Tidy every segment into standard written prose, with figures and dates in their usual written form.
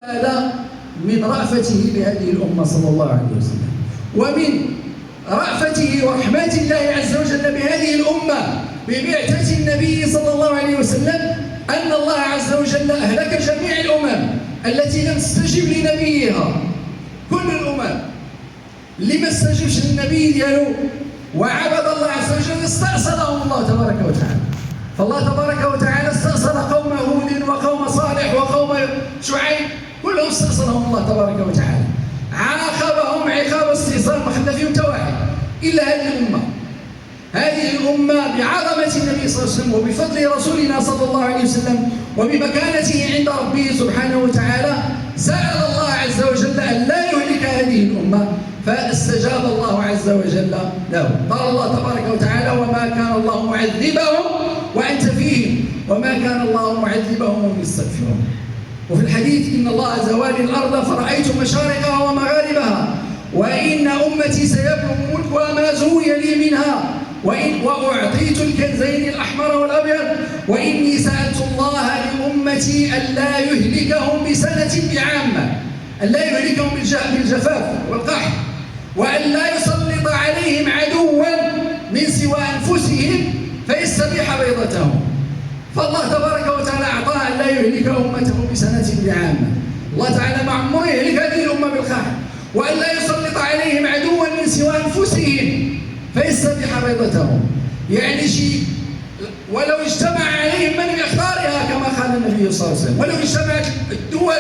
هذا من رأفته بهذه الأمة صلى الله عليه وسلم، ومن رأفته ورحمة الله عز وجل بهذه الأمة ببعثة النبي صلى الله عليه وسلم أن الله عز وجل أهلك جميع الأمم التي لم تستجب لنبيها. كل الأمم اللي ما استجبش للنبي ديالو وعبد الله عز وجل استأصلهم الله تبارك وتعالى. فالله تبارك وتعالى استأصل قوم هود وقوم صالح وقوم شعيب، كلهم استأصلهم الله تبارك وتعالى، عاقبهم عقاب استئصال ما خلى فيهم حتى واحد إلا هذه الأمة. هذه الأمة بعظمة النبي صلى الله عليه وسلم وبفضل رسولنا صلى الله عليه وسلم وبمكانته عند ربه سبحانه وتعالى سأل الله عز وجل أن لا يهلك هذه الأمة، فاستجاب الله عز وجل له. قال الله تبارك وتعالى: وما كان الله معذبهم وأنت فيهم وما كان الله معذبهم وهم يستغفرون. وفي الحديث: إن الله زوالي الأرض فرأيت مشارقها ومغاربها وإن أمتي سيبلغ ملكها ما زوي لي منها وأعطيت الكنزين الأحمر والأبيض وإني سألت الله لأمتي ألا يهلكهم بسنة بعامة، ألا يهلكهم بالجفاف والقحط، وأن لا يسلط عليهم عدوا من سوى أنفسهم فيستبيح بيضتهم. فالله تبارك وتعالى أعطاه أن لا يهلك أمته بسنة بعامة. الله تعالى مع عمره يهلك هذه الأمة بالقحط، وأن لا يسلط عليهم عدوا من سوى أنفسهم فيستبيح بيضتهم. يعني شيء ولو اجتمع عليهم من يختارها كما قال النبي صلى الله عليه وسلم، ولو اجتمعت الدول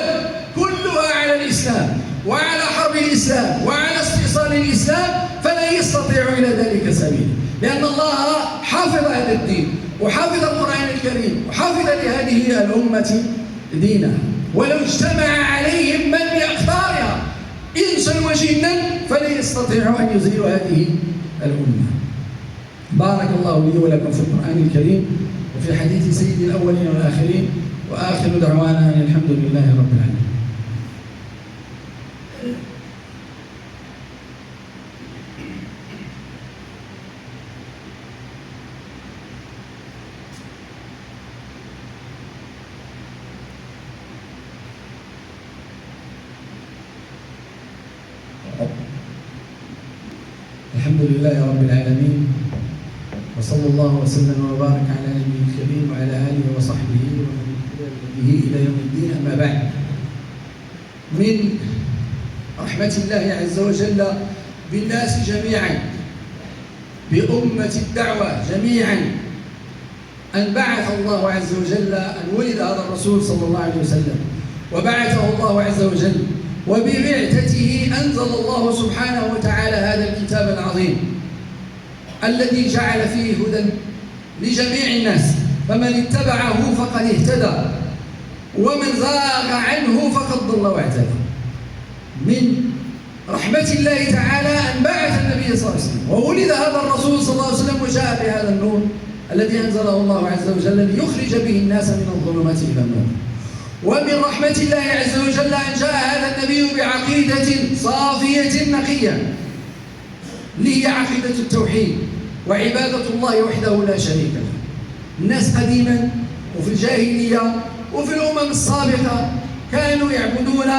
كلها على الإسلام وعلى حرب الإسلام وعلى استئصال الإسلام فلا يستطيع إلى ذلك سبيل، لأن الله حافظ هذا الدين وحافظ القرآن الكريم وحافظ لهذه الأمة دينها. ولو اجتمع عليهم من بأقطارها إنسا وجنا فلا يستطيع أن يزيل هذه الأمة. بارك الله لي ولكم في القرآن الكريم وفي حديث سيد الأولين والآخرين، وآخر دعوانا أن الحمد لله رب العالمين. الحمد لله رب العالمين، وصلى الله وسلم وبارك على نبيه الكريم وعلى آله وصحبه ومن اهتدى بهديه إلى يوم الدين. أما بعد، من رحمة الله عز وجل بالناس جميعا بأمة الدعوة جميعا أن بعث الله عز وجل أن ولد هذا الرسول صلى الله عليه وسلم وبعثه الله عز وجل، وببعثته أنزل الله سبحانه وتعالى هذا الكتاب العظيم الذي جعل فيه هدى لجميع الناس، فمن اتبعه فقد اهتدى ومن زاغ عنه فقد ضل واعتدى. من رحمة الله تعالى أن بعث النبي صلى الله عليه وسلم وولد هذا الرسول صلى الله عليه وسلم وجاء بهذا النور الذي أنزله الله عز وجل ليخرج به الناس من الظلمات إلى النور. ومن رحمة الله عز وجل أن جاء هذا النبي بعقيدة صافية نقية، اللي هي عقيدة التوحيد وعبادة الله وحده لا شريك له. الناس قديما وفي الجاهلية وفي الأمم السابقة كانوا يعبدون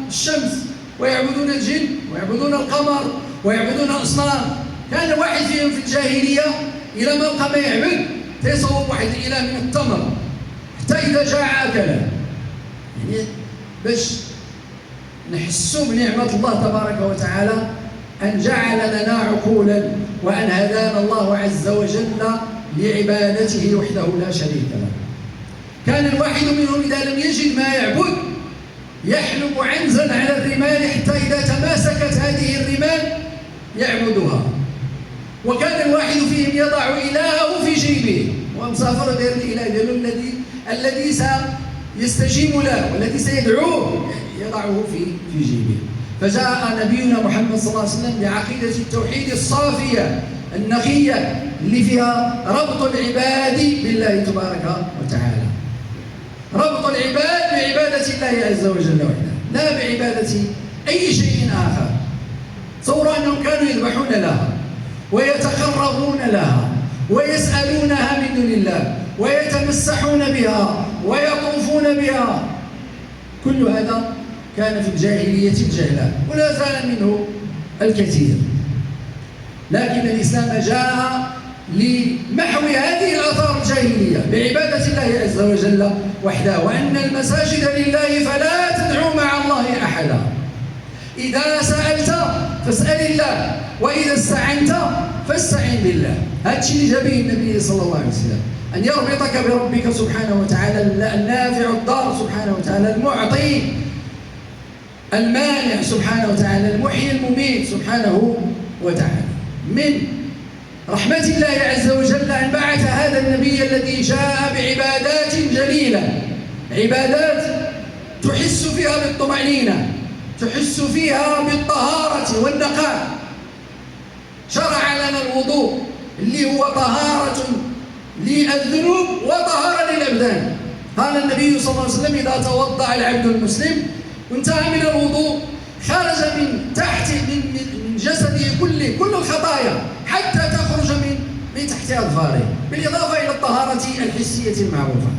الشمس ويعبدون الجن ويعبدون القمر ويعبدون الأصنام. كان واحد فيهم في الجاهلية إلى ما لقى ما يعبد تيصوب واحد الإله من التمر حتى إذا جاع أكله. يعني باش نحسوا بنعمة الله تبارك وتعالى أن جعل لنا عقولا وأن هدانا الله عز وجل لعبادته وحده لا شريك له. كان الواحد منهم إذا لم يجد ما يعبد يحلب عنزا على الرمال حتى إذا تماسكت هذه الرمال يعبدها. وكان الواحد فيهم يضع إلهه في جيبه ومسافر دير الإله ديالو الذي سيستجيب له والذي سيدعوه يضعه في جيبه. فجاء نبينا محمد صلى الله عليه وسلم بعقيدة التوحيد الصافية النقية اللي فيها ربط العباد بالله تبارك وتعالى، ربط العباد بعبادة الله عز وجل وحده لا بعبادة أي شيء آخر. تصوروا أنهم كانوا يذبحون لها ويتقربون لها ويسألونها من دون الله ويتمسحون بها ويطوفون بها، كل هذا كان في الجاهلية الجهلاء ولا زال منه الكثير، لكن الإسلام جاء لمحو هذه الآثار الجاهلية بعبادة الله عز وجل وحده، وأن المساجد لله فلا تدعوا مع الله أحدا. إذا سألت فاسأل الله، وإذا استعنت فاستعن بالله. هذا الشيء اللي جاء به النبي صلى الله عليه وسلم، أن يربطك بربك سبحانه وتعالى النافع الضار سبحانه وتعالى، المعطي المانع سبحانه وتعالى، المحيي المميت سبحانه وتعالى. من رحمة الله عز وجل أن بعث هذا النبي الذي جاء بعبادات جليلة، عبادات تحس فيها بالطمأنينة، تحس فيها بالطهارة والنقاء. شرع لنا الوضوء اللي هو طهارة للذنوب وطهارة للأبدان. قال النبي صلى الله عليه وسلم: إذا توضأ العبد المسلم وانتهى من الوضوء خرج من تحت من جسده كل الخطايا حتى تخرج من تحت أظفاره، بالإضافة إلى الطهارة الحسية المعروفة.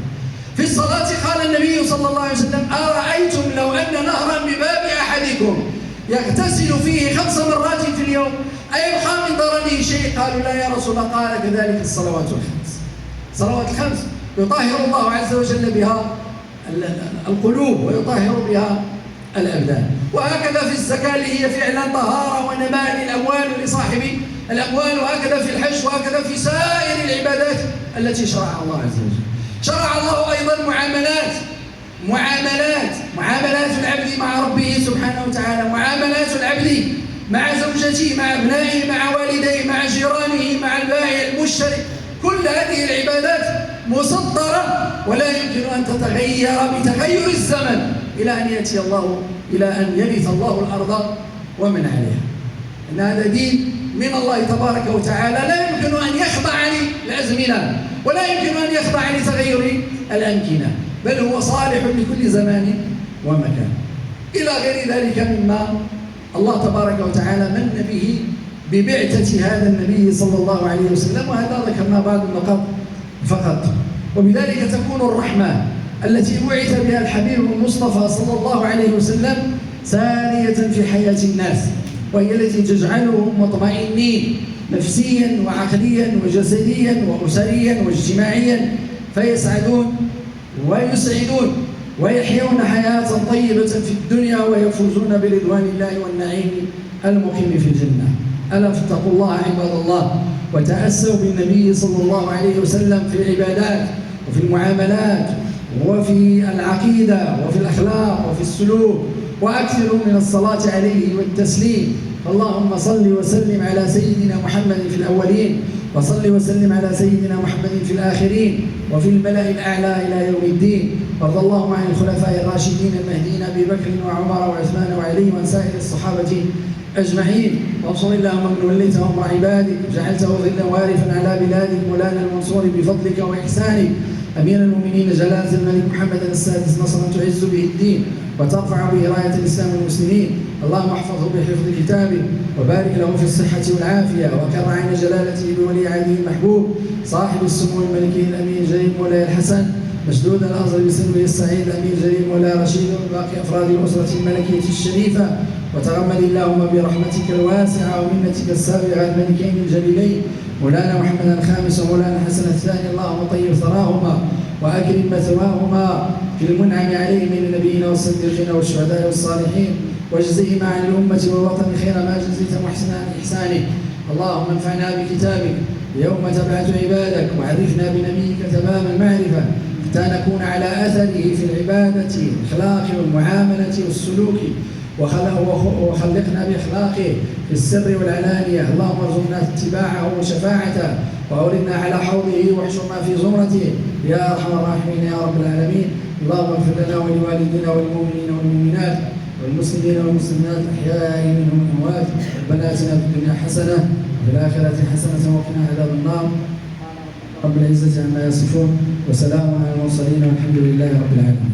في الصلاة قال النبي صلى الله عليه وسلم: أرأيتم لو أن نهرا بباب أحدكم يغتسل فيه 5 مرات في اليوم أيبقى من ضرره شيء؟ قالوا: لا يا رسول الله. قال: كذلك الصلوات الخمس. الصلوات الخمس يطهر الله عز وجل بها القلوب ويطهر بها الأبدان. وهكذا في الزكاة اللي هي فعلا طهارة ونماء للأموال ولصاحب الأموال، وهكذا في الحج، وهكذا في سائر العبادات التي شرعها الله عز وجل. شرع الله أيضا معاملات العبد مع ربه سبحانه وتعالى، معاملات العبد مع زوجته، مع أبنائه، مع والديه، مع جيرانه، مع البائع المشتري. كل هذه العبادات مسطرة ولا يمكن أن تتغير بتغير الزمن إلى أن يرث الله الأرض ومن عليها. إن هذا دين من الله تبارك وتعالى لا يمكن أن يخضع للأزمنة ولا يمكن أن يخضع لتغير الأمكنة، بل هو صالح لكل زمان ومكان. إلى غير ذلك مما الله تبارك وتعالى من به ببعثة هذا النبي صلى الله عليه وسلم، وهذا ذكرنا بعض النقاط فقط. وبذلك تكون الرحمة التي بعث بها الحبيب المصطفى صلى الله عليه وسلم سارية في حياة الناس، وهي التي تجعلهم مطمئنين نفسيا وعقليا وجسديا وأسريا واجتماعيا، فيسعدون ويسعدون ويحيون حياة طيبة في الدنيا ويفوزون برضوان الله والنعيم المقيم في الجنة. ألا فاتقوا الله عباد الله، وتأسوا بالنبي صلى الله عليه وسلم في العبادات وفي المعاملات وفي العقيدة وفي الأخلاق وفي السلوك، وأكثروا من الصلاة عليه والتسليم. اللهم صل وسلم على سيدنا محمد في الأولين، وصل وسلم على سيدنا محمد في الآخرين وفي الملأ الأعلى إلى يوم الدين. وارض اللهم عن الخلفاء الراشدين المهديين أبي بكر وعمر وعثمان وعلي وعن سائر الصحابة أجمعين. وانصر اللهم من وليته أمر عبادك وجعلته ظلا وارفا على بلادك، مولانا المنصور بفضلك وإحسانك، أمير المؤمنين جلالة الملك محمد السادس، نصرا تعز به الدين وترفع به راية الإسلام والمسلمين. اللهم احفظه بحفظ كتابه وبارك له في الصحة والعافية، وكر عين جلالته بولي عهده المحبوب صاحب السمو الملكي الأمير جليل مولاي الحسن، مشدود الأزر بسلمه السعيد الأمير جليل مولاي رشيد، وباقي أفراد الأسرة الملكية الشريفة. وتغمد اللهم برحمتك الواسعة ومنتك السابقة الملكين الجليلين مولانا محمد الخامس ومولانا حسن الثاني. اللهم طيب ثراهما وأكرم مثواهما في المنعم عليهم من النبيين والصديقين والشهداء والصالحين، واجزئهما عن الأمة والوطن خير ما جزيت محسنا عن إحسانه. اللهم انفعنا بكتابك يوم تبعث عبادك، وعرفنا بنبيك تمام المعرفة حتى نكون على أثره في العبادة والأخلاق والمعاملة والسلوك، وخلقنا بإخلاقه في السر والعلانية. اللهم ارزقنا اتباعه وشفاعته، وأوردنا على حوضه واحشرنا في زمرته يا أرحم الراحمين يا رب العالمين. اللهم اغفر لنا ولوالدينا والمؤمنين والمؤمنات والمسلمين والمسلمات أحياء منهم والأموات. ربنا آتنا في الدنيا حسنة وفي الآخرة حسنة وقنا عذاب النار. رب العزة عما يصفون، وسلام على المرسلين والحمد لله رب العالمين.